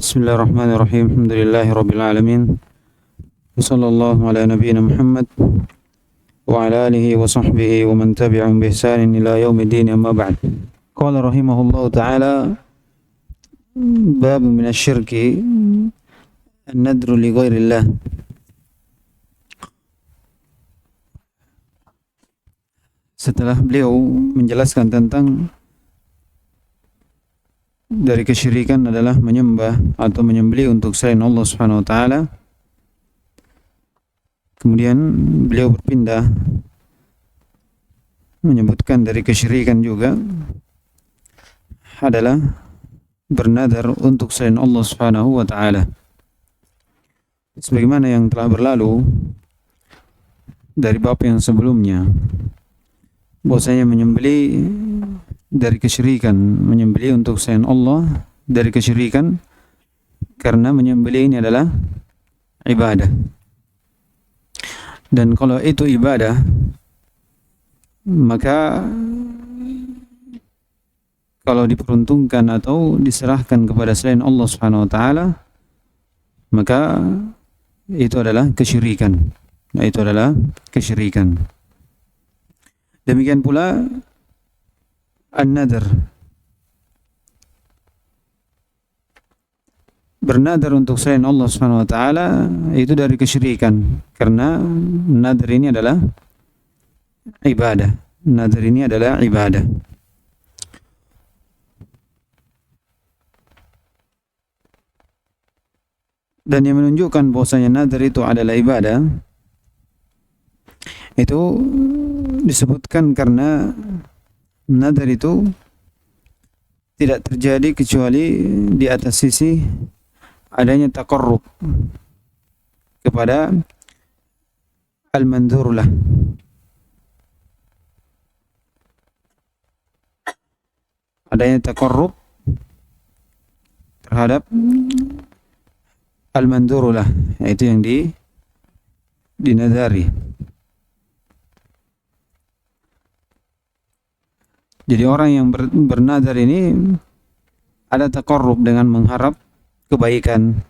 Bismillahirrahmanirrahim. Alhamdulillahirabbil alamin. Wassallallahu ala nabiyyina Muhammad wa ala alihi wa sahbihi wa man tabi'ahum bi ihsanin ila yaumiddin, amma ba'd. Qala rahimahullahu ta'ala, bab min asy-syirki an-nadru li ghairillah. Setelah beliau menjelaskan tentang dari kesyirikan adalah menyembah atau menyembelih untuk selain Allah Subhanahu wa taala, kemudian beliau berpindah menyebutkan dari kesyirikan juga adalah bernadar untuk selain Allah Subhanahu wa taala. Sebagaimana yang telah berlalu dari bab yang sebelumnya, bahwasanya menyembelih dari kesyirikan, menyembelih untuk selain Allah dari kesyirikan, karena menyembelih ini adalah ibadah. Dan kalau itu ibadah, maka kalau diperuntukkan atau diserahkan kepada selain Allah Subhanahu wa taala, maka itu adalah kesyirikan. Nah, itu adalah kesyirikan. Demikian pula an-nadar, bernadar untuk selain Allah Subhanahu wa taala, itu dari kesyirikan, karena nadar ini adalah ibadah. Nadar ini adalah ibadah. Dan yang menunjukkan bahwasanya nadar itu adalah ibadah, itu disebutkan karena nadar itu tidak terjadi kecuali di atas sisi adanya taqarrub kepada al-mandhur lah. Adanya taqarrub terhadap al-mandhur lah, yaitu yang dinadari. Jadi orang yang bernadar ini ada taqarrub dengan mengharap kebaikan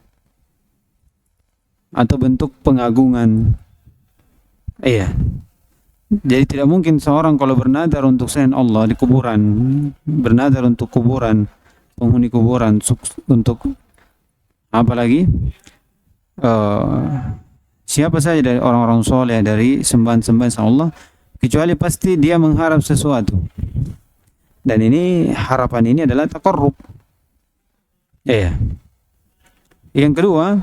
atau bentuk pengagungan. Iya. Jadi tidak mungkin seorang kalau bernadar untuk selain Allah di kuburan, bernadar untuk kuburan, penghuni kuburan, untuk apalagi siapa saja dari orang-orang soleh, dari sembahan-sembahan Allah, kecuali pasti dia mengharap sesuatu. Dan ini, harapan ini adalah taqarrub. Iya. Yang kedua,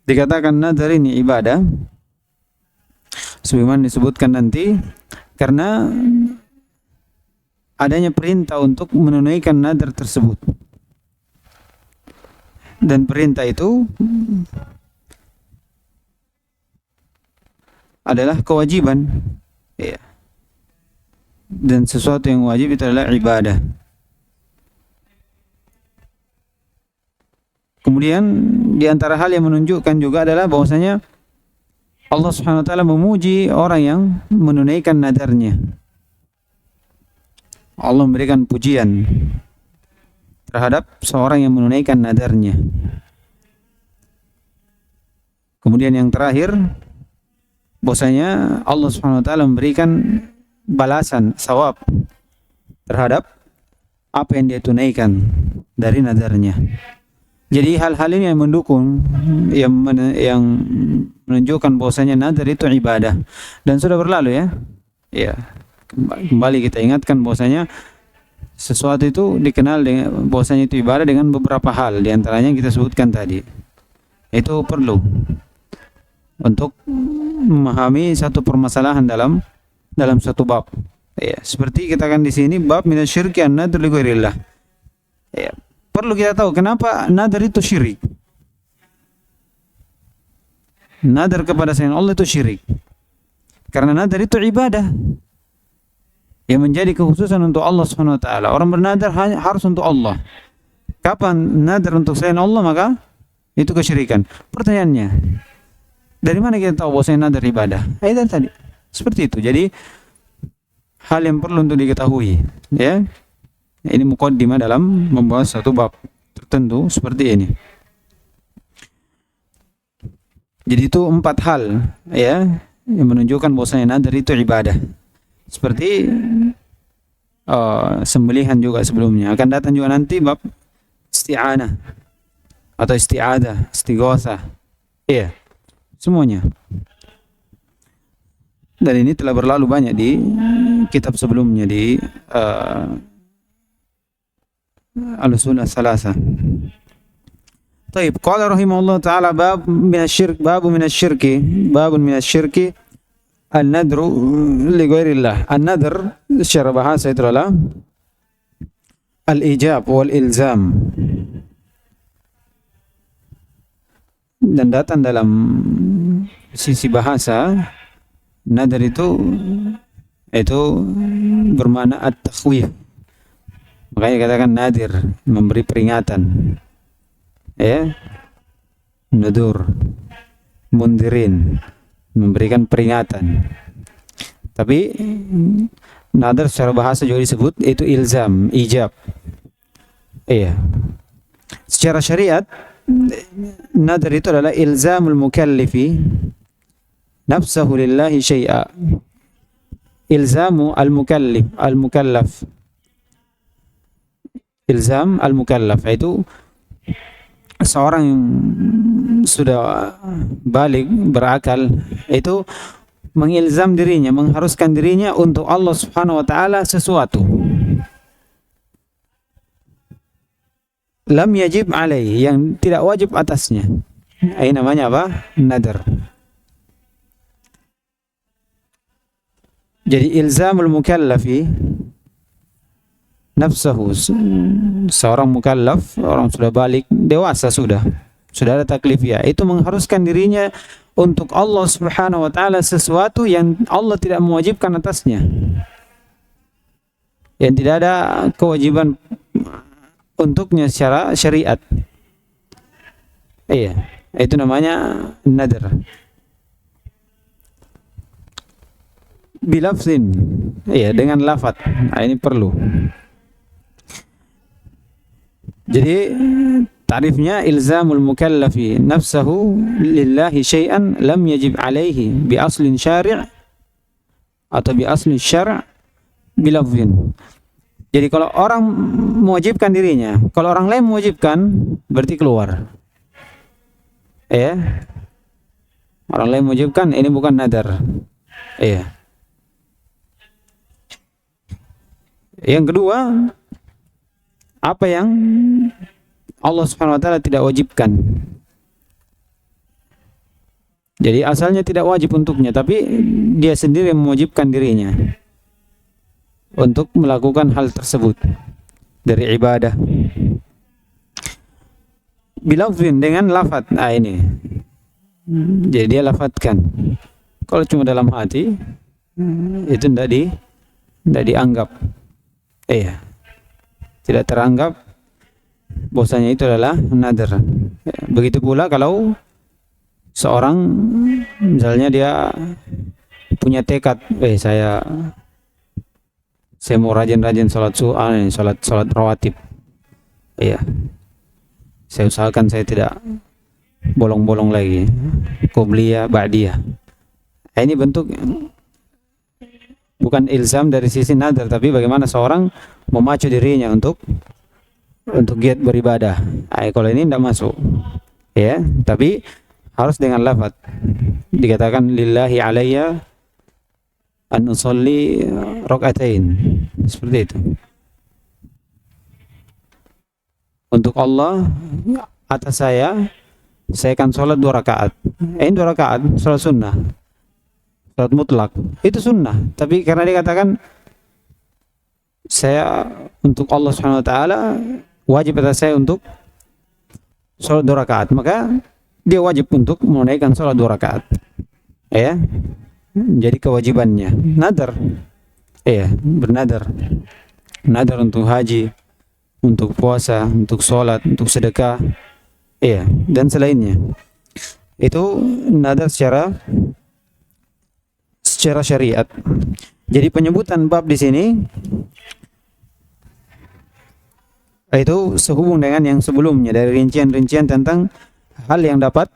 dikatakan nadar ini ibadah, sebagaimana disebutkan nanti, karena adanya perintah untuk menunaikan nadar tersebut. Dan perintah itu adalah kewajiban. Iya. Dan sesuatu yang wajib itu adalah ibadah. Kemudian di antara hal yang menunjukkan juga adalah bahwasanya Allah Subhanahu wa taala memuji orang yang menunaikan nadarnya. Allah memberikan pujian terhadap seorang yang menunaikan nadarnya. Kemudian yang terakhir, bahwasanya Allah Subhanahu wa taala memberikan balasan, sawab terhadap apa yang dia tunaikan dari nadarnya. Jadi hal-hal ini yang mendukung, yang menunjukkan bahwasanya nadar itu ibadah. Dan sudah berlalu ya. Ya. Kembali kita ingatkan bahwasanya sesuatu itu dikenal dengan bahwasanya itu ibadah dengan beberapa hal, di antaranya yang kita sebutkan tadi. Itu perlu untuk memahami satu permasalahan dalam satu bab. Ya, seperti kita kan di sini bab minasyirki an-nadr li ghairillah. Ya, perlu kita tahu kenapa nadar itu syirik. Nadar kepada selain Allah itu syirik. Karena nadar itu ibadah yang menjadi kekhususan untuk Allah Subhanahu wa taala. Orang bernadar harus untuk Allah. Kapan nadar untuk selain Allah, maka itu kesyirikan. Pertanyaannya, dari mana kita tahu bahwa nadar ibadah? Ayat tadi. Seperti itu. Jadi hal yang perlu untuk diketahui, ya. Ini muqaddimah dalam membahas satu bab tertentu seperti ini. Jadi itu 4 hal ya yang menunjukkan bahwasanya nadar itu ibadah. Seperti sembelihan juga sebelumnya. Akan datang juga nanti bab isti'anah atau isti'adah, istighotsah. Iya, semuanya. Dan ini telah berlalu banyak di kitab sebelumnya di al-usul as-salasa. Baik, qala rahimahullah taala bab min asy-syirk, bab min asy-syirki an-nadru li ghairillah. An-nadr secara bahasa itu adalah al-ijab wal ilzam. Dan datang dalam sisi bahasa nadar itu bermakna at-takhwif. Makanya katakan nadir, memberi peringatan. Ya. Nudur, mundirin, memberikan peringatan. Tapi nadar secara bahasa juga disebut itu ilzam, ijab. Iya. Secara syariat nadar itu adalah ilzamul mukallifi nafsahu lillahi syai'a. Ilzamu al-mukallaf. Ilzam al-mukallaf itu seorang yang sudah balik, berakal, itu mengilzam dirinya, mengharuskan dirinya untuk Allah Subhanahu wa taala sesuatu. Lam yajib alaihi, yang tidak wajib atasnya. Ini namanya apa? Nadar. Jadi ilzamul mukallafi nafsahu, seorang mukallaf, orang sudah balik, dewasa sudah ada taklifiyah, itu mengharuskan dirinya untuk Allah Subhanahu wa taala sesuatu yang Allah tidak mewajibkan atasnya, yang tidak ada kewajiban untuknya secara syariat. Iya, itu namanya nadar. Bilafzin, iya, dengan lafaz. Nah, ini perlu. Jadi tarifnya ilzamul mukallafi nafsahu lillahi syai'an lam yajib alaihi bi aslin syari' atau bi aslin syar' bilafzin. Jadi kalau orang mewajibkan dirinya, kalau orang lain mewajibkan, berarti keluar. Ya. Orang lain mewajibkan, ini bukan nadar. Iya. Yang kedua, apa yang Allah Subhanahu wa taala tidak wajibkan. Jadi asalnya tidak wajib untuknya, tapi dia sendiri yang mewajibkan dirinya untuk melakukan hal tersebut dari ibadah. Bilafzin, dengan lafaz. Nah ini. Jadi dia lafazkan. Kalau cuma dalam hati, itu tidak dianggap. Iya. Tidak teranggap bahwasanya itu adalah nadar. Begitu pula kalau seorang misalnya dia punya tekad, saya mau rajin-rajin sholat rawatib. Iya. Saya usahakan saya tidak bolong-bolong lagi. Qobliyah, ba'diyah. Ini bentuk bukan ilzam dari sisi nadar, tapi bagaimana seorang memacu dirinya untuk giat beribadah. Kalau ini tidak masuk. Ya, tapi harus dengan lafaz. Dikatakan lillahi alayya an usolli rakaatain. Seperti itu. Untuk Allah atas saya akan sholat 2 rakaat. Ini 2 rakaat, sholat sunnah. Sholat mutlak. Itu sunnah. Tapi karena dikatakan saya untuk Allah Subhanahu wa taala wajib atas saya untuk sholat 2 rakaat, maka dia wajib untuk menunaikan sholat 2 rakaat. Ya. Jadi kewajibannya. Nadar. Iya, bernadar. Nadar untuk haji, untuk puasa, untuk sholat, untuk sedekah. Iya, dan selainnya. Itu nadar secara syariat. Jadi penyebutan bab di sini itu sehubung dengan yang sebelumnya, dari rincian-rincian tentang hal yang dapat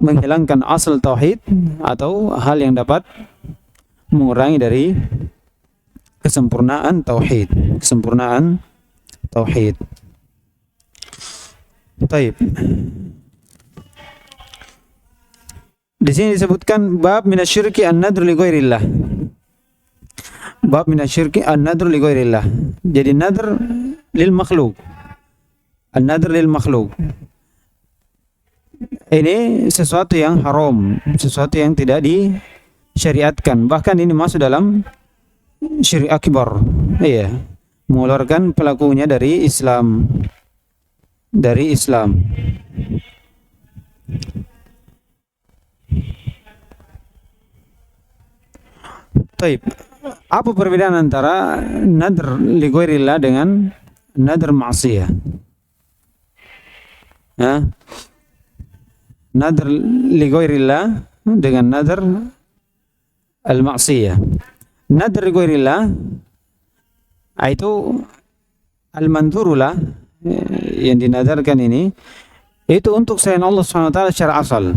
menghilangkan asal tauhid atau hal yang dapat mengurangi dari kesempurnaan tauhid. Taib. Di sini disebutkan bab minasyirki an-nadr li ghairillah. Bab minasyirki an-nadr li ghairillah. Jadi nadr lil makhluk. An-nadr lil makhluk. Ini sesuatu yang haram, sesuatu yang tidak disyariatkan. Bahkan ini masuk dalam syirik akbar. Iya, mengeluarkan pelakunya dari Islam. Taib. Apa perbedaan antara nadr li ghairillah dengan nadr ma'siyah? Nadr li ghairillah dengan nadr al-ma'siyah. Nadr li ghairillah itu al-mandzurulah yang dinadarkan ini itu untuk selain Allah SWT secara asal.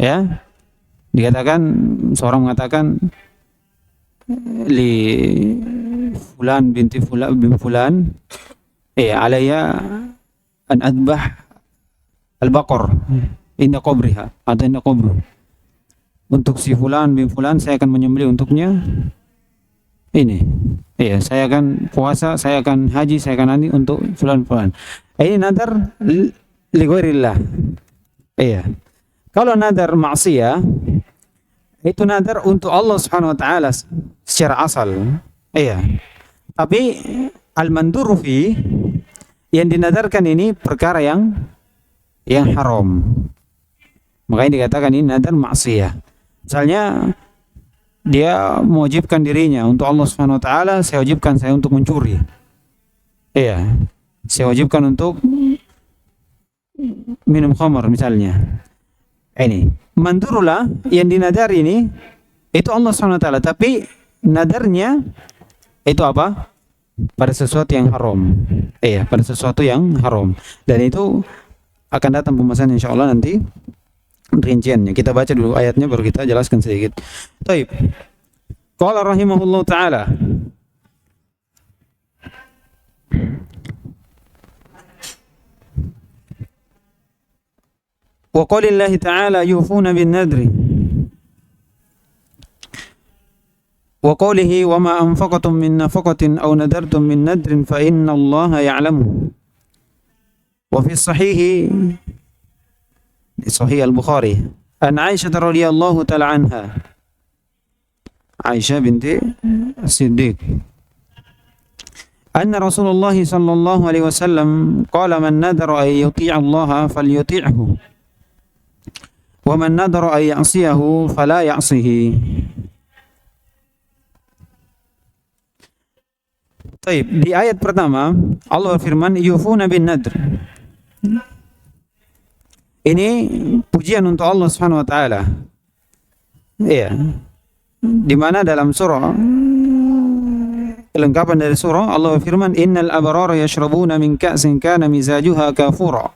Ya, dikatakan seorang mengatakan li fulan binti fulan bin fulan alayya an adbah al-baqar inda qabriha atau inda qabru. Untuk si fulan bin fulan saya akan menyembelih untuknya ini. Iya, saya akan puasa, saya akan haji, saya akan nanti untuk fulan-fulan. Ini nadar li ghairillah. Iya. Kalau nadar maksiyah itu nadar untuk Allah Subhanahu wa taala secara asal. Iya. Tapi al-manduru fi yang dinadarkan ini perkara yang haram. Makanya dikatakan ini nadar maksiyah. Misalnya dia mewajibkan dirinya untuk Allah Subhanahu wa taala, saya wajibkan saya untuk mencuri. Iya. Saya wajibkan untuk minum khamar misalnya. Ini mandurullah yang dinadari ini itu Allah Subhanahu wa taala, tapi nadarnya itu apa? Pada sesuatu yang haram. Iya, pada sesuatu yang haram. Dan itu akan datang pembahasan insyaallah nanti rinciannya. Kita baca dulu ayatnya baru kita jelaskan sedikit. Taib. Qala rahimahullah taala. Wa qaulillahi ta'ala yufuna bin nadri. Wa qawlihi wa ma anfaqatum min nafaqatin aw nadartum min nadrin fa inna Allaha ya'lamu. Wa fi sahih al-Bukhari an Aisyah radhiyallahu ta'ala anha. Aisyah binti As-Siddiq. Anna Rasulullah sallallahu alaihi wasallam qala man nadara ay yuti'a Allah falyuti'hu. Wa man nadara ay ya'siyahu fala ya'sihi. Baik, di ayat pertama Allah berfirman yufuna bin nadr. Ini pujian untuk Allah Subhanahu wa taala. Iya. Di mana dalam surah kelengkapan dari surah Allah berfirman innal abrara yashrabuna min ka'sin kana mizajuha kafura.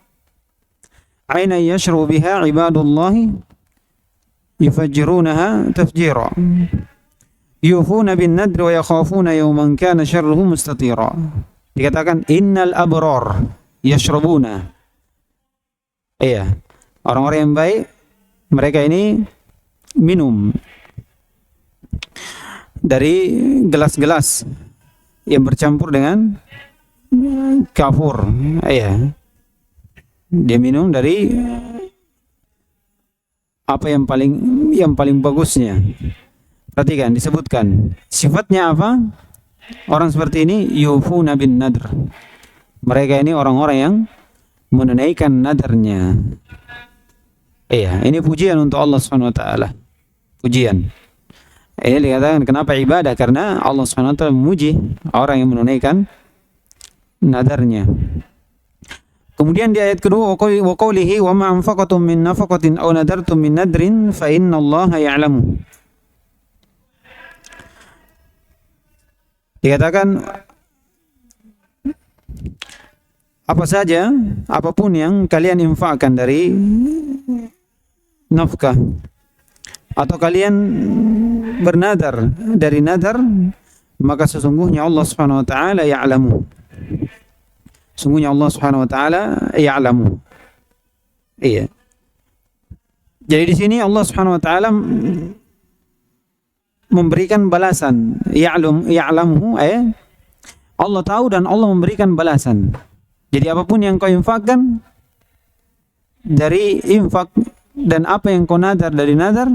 Aina yashrabu biha ibadullahi yufajjirunaha tafjira. Yufuna bin nadr wa yakhafuna yawman kana syarruhu mustatira. Dikatakan innal abrar yashrabuna. Iya, orang-orang yang baik mereka ini minum dari gelas-gelas yang bercampur dengan kafur. Iya. Dia minum dari apa yang paling bagusnya. Perhatikan, disebutkan sifatnya apa? Orang seperti ini yufuna bin nadr. Mereka ini orang-orang yang menunaikan nadarnya. Iya, ini pujian untuk Allah Subhanahu wa taala. Pujian. Ini dikatakan kenapa ibadah? Karena Allah Subhanahu wa taala memuji orang yang menunaikan nadarnya. Kemudian di ayat kedua wa qawlihi wa ma anfaqatum min nafaqatin aw nadartum min nadrin fa innallaha ya'lamu. Dikatakan apa saja, apapun yang kalian infakkan dari nafkah, atau kalian bernadar dari nadar, maka sesungguhnya Allah Subhanahu wa taala ya'lamu. Sungguhnya Allah Subhanahu wa taala ya'lamu. Iya. Jadi di sini Allah Subhanahu wa taala memberikan balasan. Ya'lamu Allah tahu dan Allah memberikan balasan. Jadi apapun yang kau infakkan dari infak dan apa yang kau nadar dari nadar,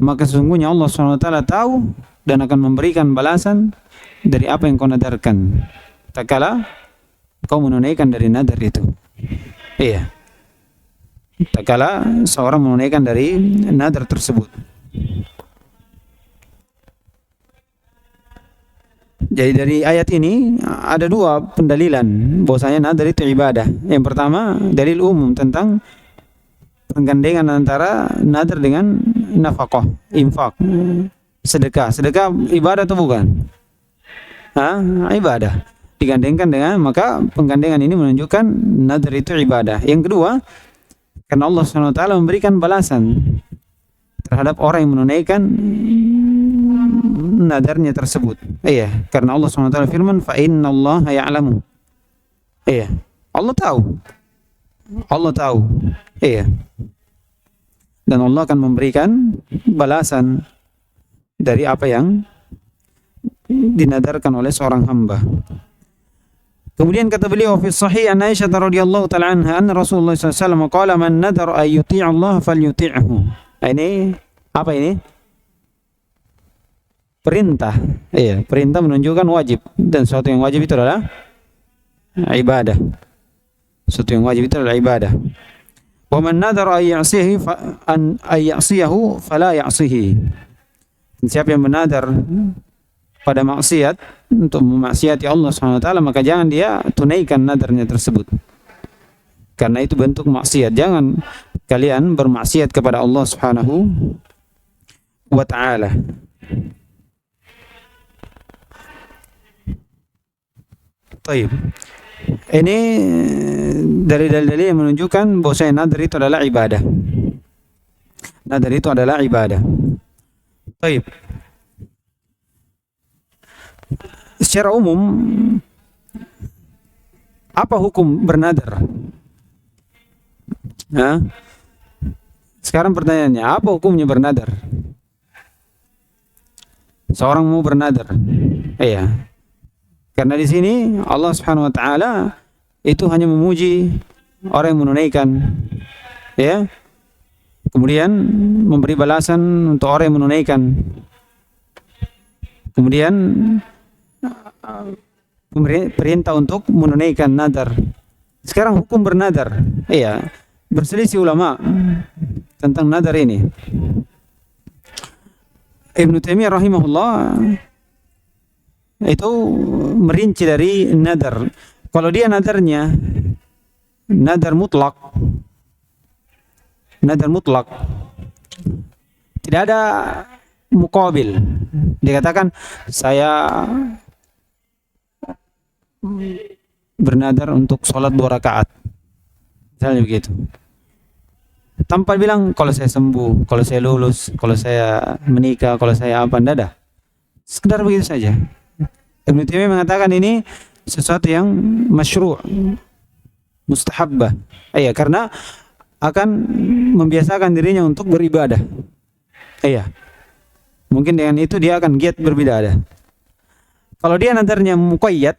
maka sesungguhnya Allah SWT tahu dan akan memberikan balasan dari apa yang kau nadarkan tak kala kau menunaikan dari nadar itu. Iya. Tak kala seorang menunaikan dari nadar tersebut. Jadi dari ayat ini ada dua pendalilan bahwasanya nadar itu ibadah. Yang pertama, dalil umum tentang penggandengan antara nadar dengan nafkah, infak, sedekah. Sedekah ibadah atau bukan? Ibadah. Digandengkan dengan, maka penggandengan ini menunjukkan nadar itu ibadah. Yang kedua, karena Allah SWT memberikan balasan terhadap orang yang menunaikan nadarnya tersebut. Iya, karena Allah SWT firman, fa innallaha ya'lamu. Iya, Allah tahu. Allah tahu. Iya. Dan Allah akan memberikan balasan dari apa yang dinadarkan oleh seorang hamba. Kemudian kata beliau fi sahih an Aisyah radhiyallahu taala anha anna Rasulullah sallallahu alaihi wasallam qala man nadara ay yuti' Allah falyuti'hu. Ini apa ini? Perintah. Iya, perintah menunjukkan wajib, dan sesuatu yang wajib itu adalah ibadah. Sesuatu yang wajib itu adalah ibadah. Wa man nadara ay ya'siyahu fala ya'sihi. Siapa yang menadar pada maksiat, untuk memaksiati Allah SWT, maka jangan dia tunaikan nadarnya tersebut, karena itu bentuk maksiat. Jangan kalian bermaksiat kepada Allah Subhanahu wa ta'ala. Baik. Ini dari dalil-dalil yang menunjukkan bahwa nadar itu adalah ibadah. Nadar itu adalah ibadah. Baik. Secara umum, apa hukum bernadar? Sekarang pertanyaannya, apa hukumnya bernadar? Seorang mau bernadar, iya. Karena di sini Allah Subhanahu wa taala itu hanya memuji orang yang menunaikan, ya. Kemudian memberi balasan untuk orang yang menunaikan. Kemudian perintah untuk menunaikan nadar. Sekarang hukum bernadar. Iya, berselisih ulama tentang nadar ini. Ibnu Taimiyah rahimahullah itu merinci dari nadar. Kalau dia nadarnya nadar mutlak, tidak ada muqabil. Dikatakan saya bernadar untuk sholat 2 rakaat, misalnya begitu, tanpa bilang kalau saya sembuh, kalau saya lulus, kalau saya menikah, kalau saya apa, tidak ada. Sekedar begitu saja. Ibnu Taimiyah mengatakan ini sesuatu yang masyru', mustahabbah. Iya, karena akan membiasakan dirinya untuk beribadah. Iya. Mungkin dengan itu dia akan giat beribadah. Kalau dia nadarnya muqayyad,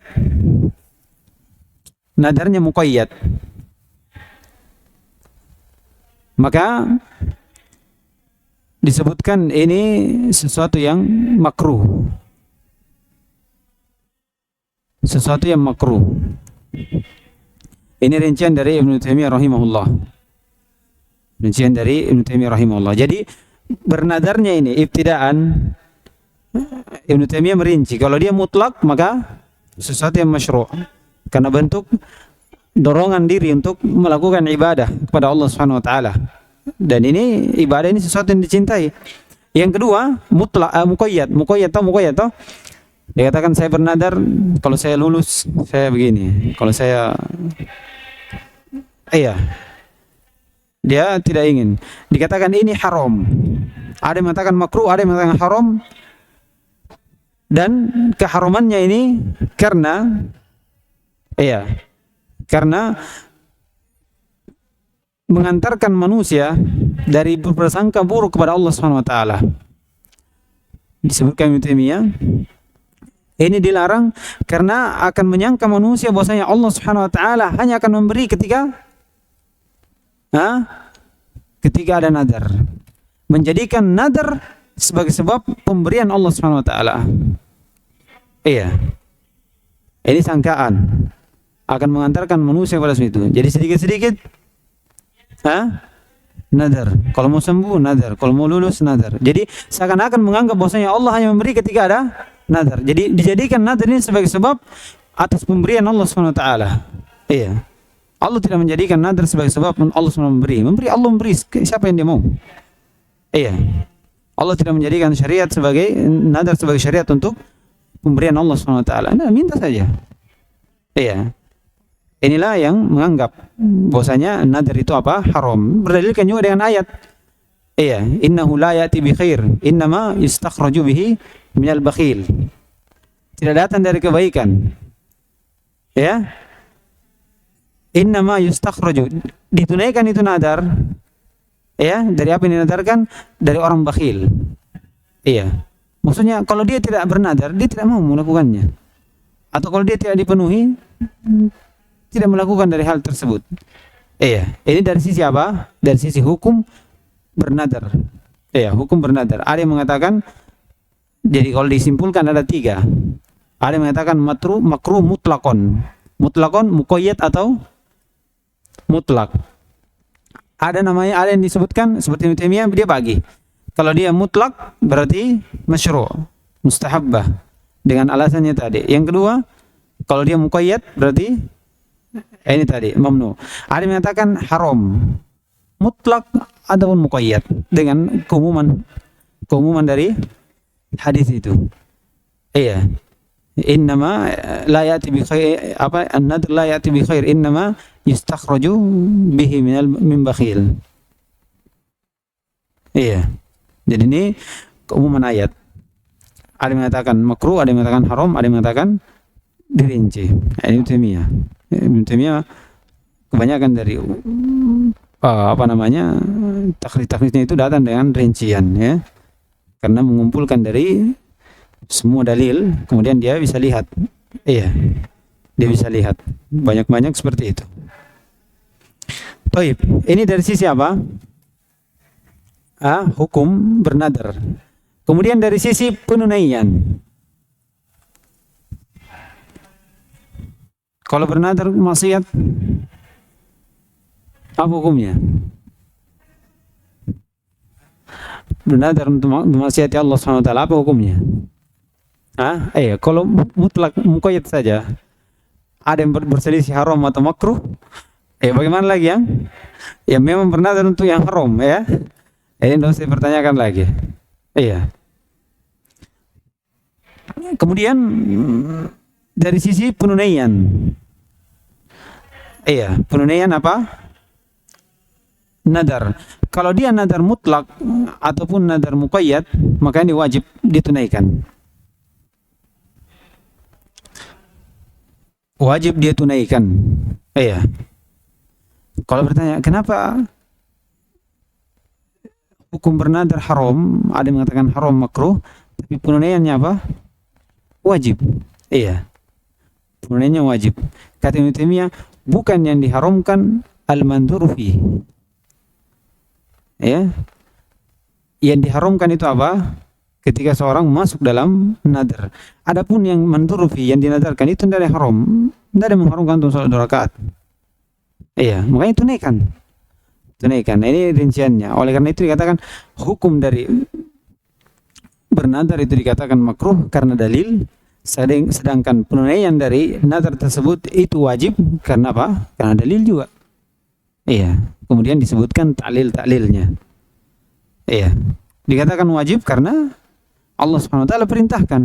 maka disebutkan ini sesuatu yang makruh. Sesuatu yang makruh. Ini rincian dari Ibnu Taimiyah rahimahullah. Jadi bernadarnya ini ibtidaan, Ibnu Taimiyah merinci. Kalau dia mutlak, maka sesuatu yang masyru', karena bentuk dorongan diri untuk melakukan ibadah kepada Allah Subhanahu wa taala. Dan ini ibadah ini sesuatu yang dicintai. Yang kedua, mutlak, muqayyad toh. Dia katakan saya bernadar kalau saya lulus saya begini, kalau saya Iya, dia tidak ingin. Dikatakan ini haram. Ada yang mengatakan makruh, ada yang mengatakan haram. Dan keharamannya ini karena karena mengantarkan manusia dari berprasangka buruk kepada Allah Subhanahu wa taala. Disebutkan Ibnu Taimiyah, ini dilarang karena akan menyangka manusia bahwasanya Allah Subhanahu wa taala hanya akan memberi ketika ada nadar. Menjadikan nadar sebagai sebab pemberian Allah Subhanahu wa taala. Iya. Ini sangkaan akan mengantarkan manusia pada situ. Jadi sedikit-sedikit nadar. Kalau mau sembuh nadar, kalau mau lulus nadar. Jadi seakan-akan menganggap bahwasanya Allah hanya memberi ketika ada nadar. Jadi dijadikan nadar ini sebagai sebab atas pemberian Allah Subhanahu wa taala. Iya. Allah tidak menjadikan nadar sebagai sebab Allah SWT memberi. Allah memberi siapa yang dia mau. Iya. Allah tidak menjadikan syariat sebagai nadar sebagai syariat untuk pemberian Allah SWT. Nah, minta saja. Iya. Inilah yang menganggap bahwasanya nadar itu apa? Haram. Berdalilkan juga dengan ayat. Iya, innahu la ya'ti bi khair, innama yustakhraju bihi minal bakhil. Tidak datang dari kebaikan. Ya. Innama yustakhraju, ditunaikan itu nadar. Ya, dari apa yang dinadarkan? Dari orang bakhil. Iya. Maksudnya kalau dia tidak bernadar, dia tidak mau melakukannya. Atau kalau dia tidak dipenuhi, tidak melakukan dari hal tersebut. Iya. Ini dari sisi apa? Dari sisi hukum bernadar. Iya, hukum bernadar. Ada yang mengatakan, jadi kalau disimpulkan ada 3. Ada yang mengatakan makruh mutlakon. Mutlakon, muqayyad atau mutlak. Ada yang disebutkan seperti Ibnu Taimiyah, dia bagi. Kalau dia mutlak berarti masyru', mustahabbah dengan alasannya tadi. Yang kedua, kalau dia muqayyad berarti ini tadi mamnu. Ada yang mengatakan haram mutlak ataupun muqayyad dengan keumuman dari hadis itu. Iya. Innama la ya'ti bi khair, an-nadr la ya'ti bi khair, innama yustakhraju bihi min bakhil. Iya. Jadi ini keumuman ayat. Ada yang mengatakan makruh, ada yang mengatakan haram, ada yang mengatakan dirinci. Ini Ibnu Taimiyah kebanyakan dari taklid-taklidnya itu datang dengan rincian, ya. Karena mengumpulkan dari semua dalil, kemudian dia bisa lihat. Iya. Dia bisa lihat banyak-banyak seperti itu. Baik, ini dari sisi apa? Hukum bernadar. Kemudian dari sisi penunaian. Kalau bernadar maksiat, apa hukumnya? Bernadar untuk memaksiati Allah SWT, apa hukumnya? Kalau mutlak muqayyad saja, ada yang berselisih haram atau makruh, bagaimana lagi yang memang bernadar untuk yang haram, ya? Ini tidak usah dipertanyakan lagi. Iya. Kemudian dari sisi penunaian. Iya, penunaian apa? Nadar. Kalau dia nadar mutlak ataupun nadar muqayyad, maka ini wajib ditunaikan. Wajib dia tunaikan. Iya. Kalau bertanya, kenapa hukum bernadar haram, ada yang mengatakan haram makruh, tapi penunaiannya apa? Wajib. Iya. Penunaiannya wajib. Kata Ibnu Taimiyah, bukan yang diharamkan al-mandhur fi. Ya. Yang diharamkan itu apa? Ketika seorang masuk dalam nadar. Adapun yang mandhur fi, yang dinadarkan itu tidak ada haram. Tidak ada mengharamkan untuk salat 2 rakaat. Iya, makanya tunaikan. Ini rinciannya. Oleh karena itu dikatakan hukum dari bernadar itu dikatakan makruh karena dalil, sedangkan penunaian dari nadar tersebut itu wajib karena apa? Karena dalil juga. Iya. Kemudian disebutkan taklilnya. Iya. Dikatakan wajib karena Allah Subhanahu wa taala perintahkan.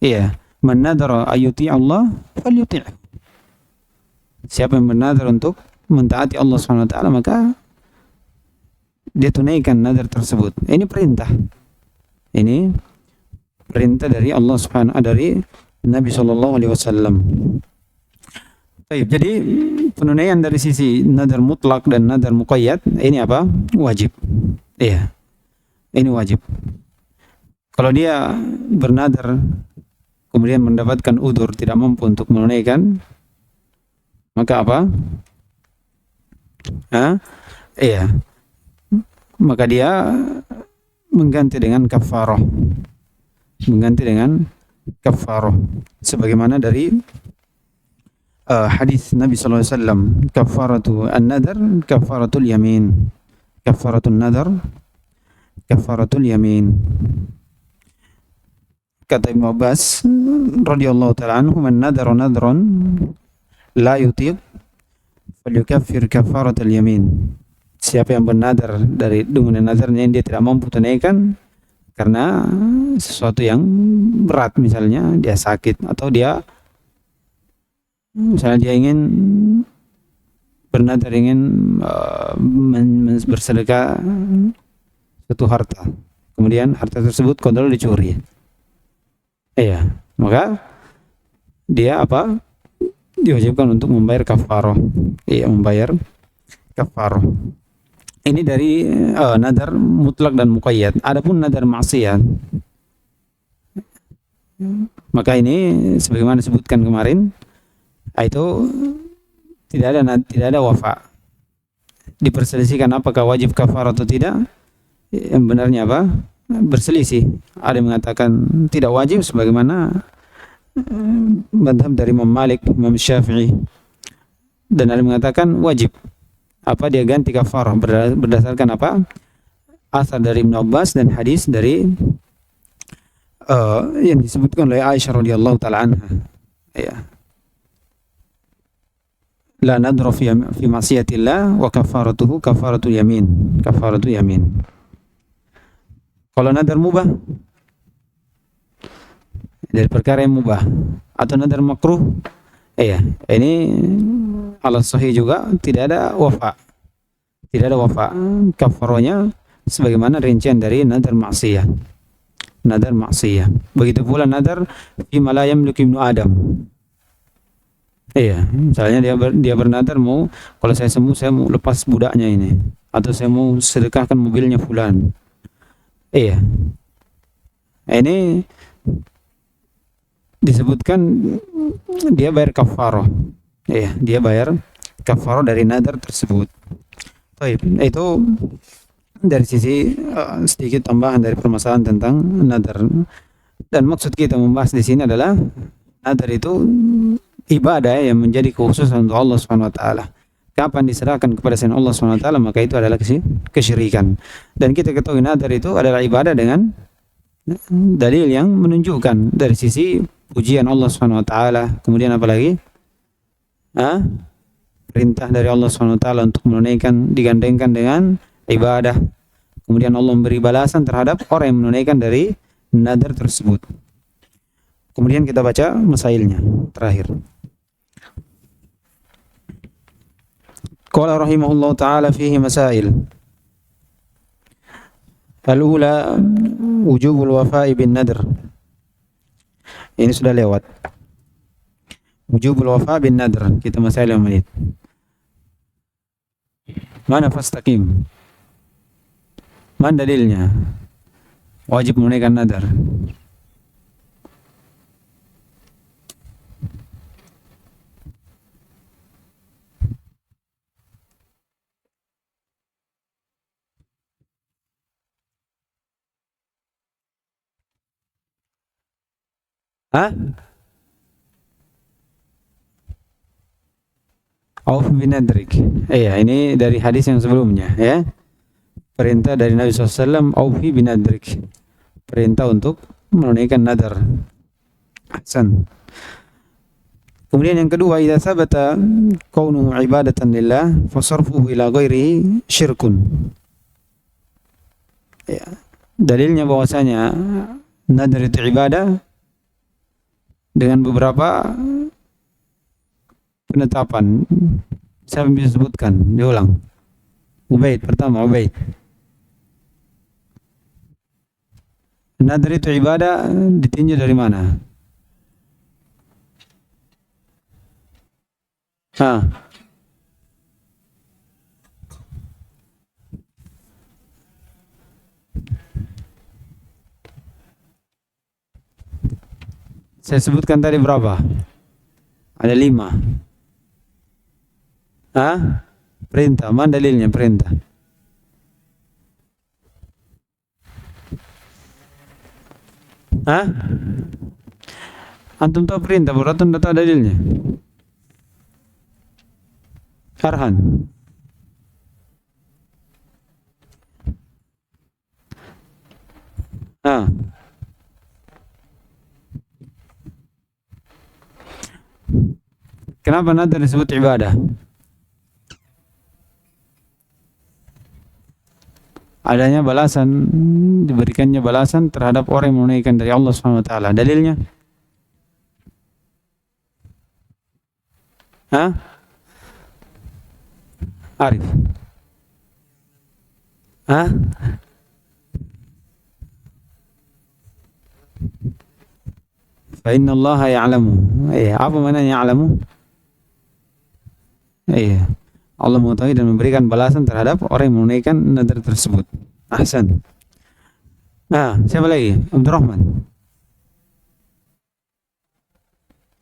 Iya. Man nadara ayyuti Allah falyuti'. Siapa yang bernadar untuk mentaati Allah SWT, maka dia tunaikan nadar tersebut. Ini perintah. Ini perintah dari Allah Subhanahu dari Nabi Shallallahu Alaihi Wasallam. Jadi penunaian dari sisi nadar mutlak dan nadar muqayyad ini apa? Wajib. Iya. Ini wajib. Kalau dia bernadar kemudian mendapatkan udzur tidak mampu untuk menunaikan, maka apa? Iya. Maka dia mengganti dengan kafarah. Mengganti dengan kafarah. Sebagaimana dari hadis Nabi sallallahu alaihi wasallam, kafaratu an-nadar kafaratul yamin. Kafaratul nadar kafaratul yamin. Kata Ibnu Abbas radhiyallahu taala anhu, "Man nadara nadran la yutiq falyukaffir kafaratul yamin." Siapa yang bernadar dengan nadarnya yang dia tidak mampu tunaikan karena sesuatu yang berat, misalnya dia sakit atau dia misalnya dia ingin bernadar ingin bersedekah suatu harta, kemudian harta tersebut kontrol dicuri. Iya, maka dia apa? Diwajibkan untuk membayar kafarah. Iya, membayar kafarah. Ini dari nadar mutlak dan muqayyad. Adapun nadar maksiat, maka ini sebagaimana disebutkan kemarin, itu tidak ada wafa. Diperselisihkan apakah wajib kafarah atau tidak. Yang benarnya apa? Berselisih. Ada yang mengatakan tidak wajib sebagaimana madhab dari Imam Malik, Imam Syafi'i, dan ada yang mengatakan wajib. Apa dia ganti kafarah berdasarkan apa? Asar dari Ibnu Abbas dan hadis dari yang disebutkan oleh Aisyah radhiyallahu taala anha. Ya. La nadra fi ma'siyatillah wa kafaratuhu kafaratul yamin. Kafaratul yamin. Kalau nadar mubah dari perkara yang mubah atau nadar makruh, ini ala sahih juga tidak ada wafa. Tidak ada wafa. Kafarahnya sebagaimana rincian dari nadar maksiyah. Nadar maksiyah. Begitu pula nadar fi ma la yamliku ibnu Adam. Misalnya dia bernadar kalau saya sembuh saya mau lepas budaknya ini, atau saya mau sedekahkan mobilnya fulan. Ini disebutkan dia bayar kafarah. Dia bayar kafarah dari nadar tersebut. Itu dari sisi sedikit tambahan dari permasalahan tentang nadar. Dan maksud kita membahas di sini adalah nadar itu ibadah yang menjadi khususan untuk Allah Subhanahu wa taala. Kapan diserahkan kepada selain Allah Subhanahu wa taala, maka itu adalah kesyirikan. Dan kita ketahui nadar itu adalah ibadah dengan dalil yang menunjukkan dari sisi pujian Allah Subhanahu wa taala. Kemudian apa lagi? Perintah dari Allah Subhanahu wa taala untuk menunaikan digandengkan dengan ibadah. Kemudian Allah memberi balasan terhadap orang yang menunaikan dari nadar tersebut. Kemudian kita baca masailnya terakhir. Qala rahimahullah ta'ala fihi masail. Al-ula wujubul wafa'i bin nadr. Ini sudah lewat. Wujubul wafa' bin nadr. Kita masail yang menit. Mana fastaqim? Mana dalilnya? Wajib menunaikan nadar. Auf bin nadrik. Ini dari hadis yang sebelumnya, ya. Perintah dari Nabi SAW, Aufi bin nadrik. Perintah untuk menunaikan nadar. Hasan. Kemudian yang kedua, idza sabata kaunuhu ibadatan lillah fa sarfuhu ila ghairihi syirkun. Dalilnya bahwasanya nadar itu ibadah dengan beberapa penetapan. Siapa yang bisa sebutkan? Diulang. Ubaid, pertama Ubaid. Nadar itu ibadah ditinjau dari mana? Saya sebutkan tadi berapa? Ada 5. Perintah. Mana dalilnya perintah? Antum tahu perintah, baru antum tahu dalilnya. Farhan. Kenapa nadar disebut ibadah? Adanya balasan, diberikannya balasan terhadap orang yang menunaikan dari Allah Subhanahu wa taala. Dalilnya? Arif. Fa inna Allah ya'lamu. Apa maknanya ya'lamu? Allah mengetahui dan memberikan balasan terhadap orang yang menunaikan nadar tersebut. Ahsan. Siapa lagi? Abdurrahman.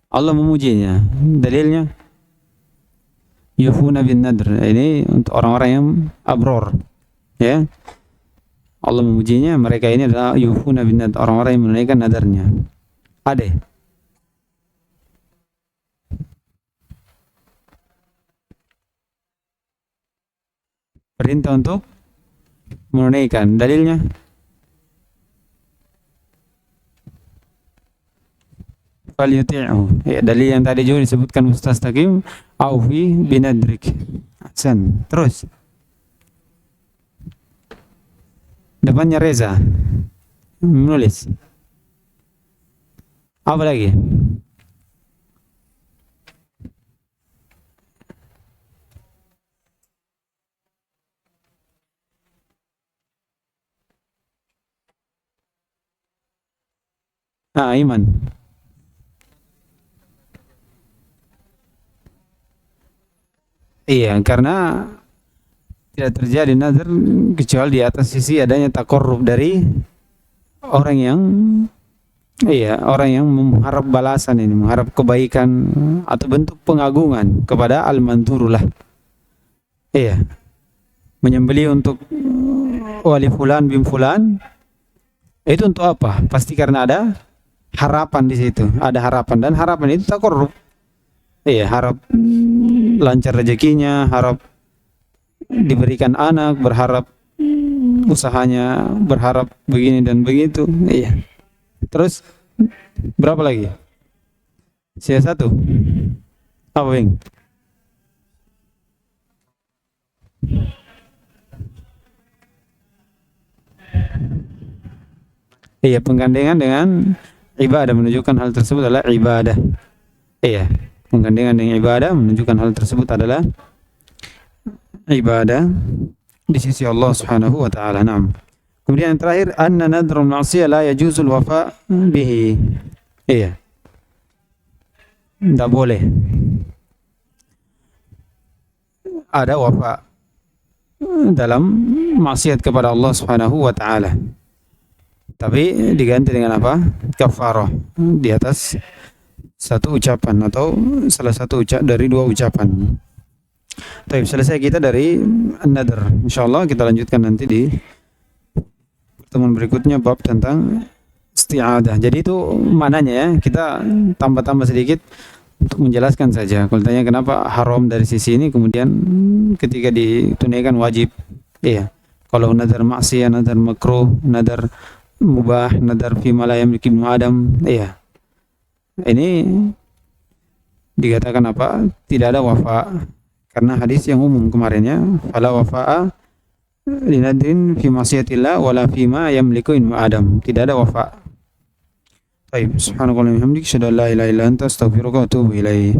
Allah memujinya. Dalilnya? Yufuna bin nadr. Ini untuk orang-orang yang abror. Ya. Allah memujinya, mereka ini adalah yufuna bin nadr, orang-orang yang menunaikan nadarnya. Ada. Perintah untuk menunaikan. Dalilnya? Falyuti'u. Dalil yang tadi juga disebutkan Ustaz Taqim, aufi binadrik. Ahsan. Terus. Depannya Reza. Menulis. Apa lagi? Iman. Iya, karena tidak terjadi nazar kecuali di atas sisi adanya takorrub dari orang yang mengharap balasan ini, mengharap kebaikan atau bentuk pengagungan kepada al-mandhurullah. Menyembelih untuk wali fulan bin fulan, itu untuk apa? Pasti karena ada harapan di situ, ada harapan, dan harapan itu takorrub. Harap lancar rezekinya, harap diberikan anak, berharap usahanya, berharap begini dan begitu. Terus berapa lagi? Sisa 1. Apa Bing? Penggandengan dengan ibadah menunjukkan hal tersebut adalah ibadah. Penggandengan dengan ibadah menunjukkan hal tersebut adalah ibadah di sisi Allah Subhanahu wa taala. Naam. Kemudian yang terakhir, anna nadrul ma'siyah la yajuzul wafa bihi. Tidak boleh ada wafa dalam maksiat kepada Allah Subhanahu wa taala. Tapi diganti dengan apa? Kafarah di atas satu ucapan atau salah satu dari 2 ucapan. Baik, selesai kita dari an-nadr. Insyaallah kita lanjutkan nanti di pertemuan berikutnya bab tentang isti'adah. Jadi itu maknanya ya, kita tambah-tambah sedikit untuk menjelaskan saja. Kalau tanya kenapa haram dari sisi ini, kemudian ketika ditunaikan wajib. Kalau nadar maksiyah, nadar makruh, nadar mubah, nadar fi ma la yamliku ibnu Adam. Ini dikatakan apa? Tidak ada wafa. Karena hadis yang umum kemarinnya, fala wafa'a linadrin fi ma'siyatillah wala fi ma yamliku ibnu Adam. Tidak ada wafa. Baik, subhanakallahumma wa bihamdika asyhadu an la ilaha illa anta astaghfiruka wa atubu ilaik.